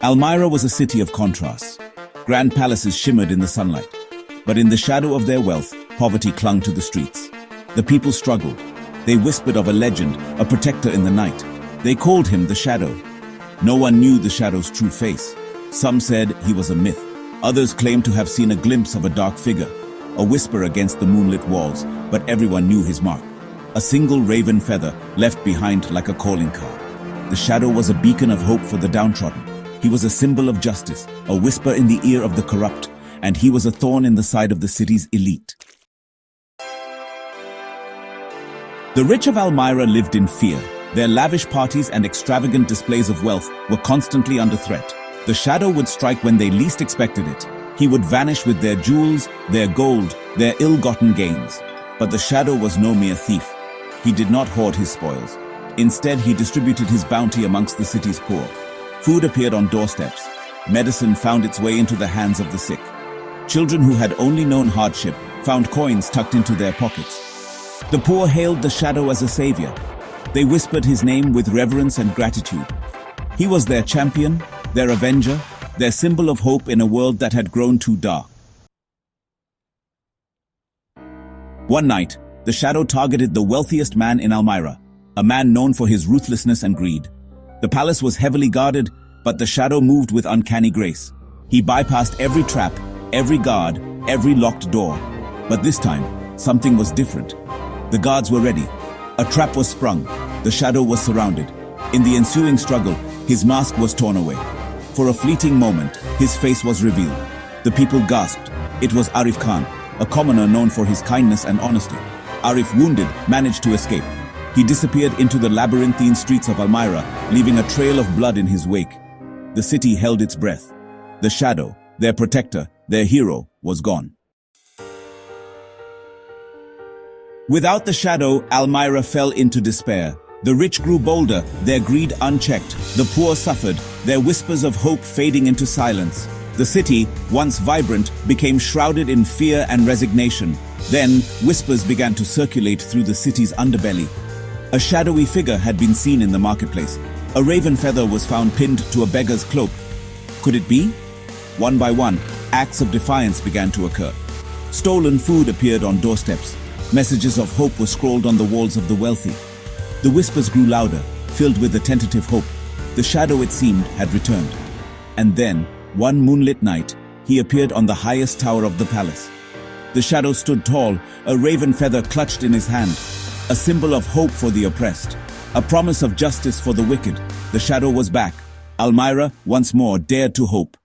Almirah was a city of contrasts. Grand palaces shimmered in the sunlight. But in the shadow of their wealth, poverty clung to the streets. The people struggled. They whispered of a legend, a protector in the night. They called him the Shadow. No one knew the Shadow's true face. Some said he was a myth. Others claimed to have seen a glimpse of a dark figure, a whisper against the moonlit walls, but everyone knew his mark. A single raven feather left behind like a calling card. The Shadow was a beacon of hope for the downtrodden. He was a symbol of justice, a whisper in the ear of the corrupt, and he was a thorn in the side of the city's elite. The rich of Almirah lived in fear. Their lavish parties and extravagant displays of wealth were constantly under threat. The Shadow would strike when they least expected it. He would vanish with their jewels, their gold, their ill-gotten gains. But the Shadow was no mere thief. He did not hoard his spoils. Instead, he distributed his bounty amongst the city's poor. Food appeared on doorsteps. Medicine found its way into the hands of the sick. Children who had only known hardship found coins tucked into their pockets. The poor hailed the Shadow as a savior. They whispered his name with reverence and gratitude. He was their champion, their avenger, their symbol of hope in a world that had grown too dark. One night, the Shadow targeted the wealthiest man in Almirah, a man known for his ruthlessness and greed. The palace was heavily guarded, but the Shadow moved with uncanny grace. He bypassed every trap, every guard, every locked door. But this time, something was different. The guards were ready. A trap was sprung. The Shadow was surrounded. In the ensuing struggle, his mask was torn away. For a fleeting moment, his face was revealed. The people gasped. It was Arif Khan, a commoner known for his kindness and honesty. Arif, wounded, managed to escape. He disappeared into the labyrinthine streets of Almirah, leaving a trail of blood in his wake. The city held its breath. The Shadow, their protector, their hero, was gone. Without the Shadow, Almirah fell into despair. The rich grew bolder, their greed unchecked. The poor suffered, their whispers of hope fading into silence. The city, once vibrant, became shrouded in fear and resignation. Then, whispers began to circulate through the city's underbelly. A shadowy figure had been seen in the marketplace. A raven feather was found pinned to a beggar's cloak. Could it be? One by one, acts of defiance began to occur. Stolen food appeared on doorsteps. Messages of hope were scrawled on the walls of the wealthy. The whispers grew louder, filled with a tentative hope. The Shadow, it seemed, had returned. And then, one moonlit night, he appeared on the highest tower of the palace. The Shadow stood tall, a raven feather clutched in his hand, a symbol of hope for the oppressed, a promise of justice for the wicked. The Shadow was back. Almirah, once more, dared to hope.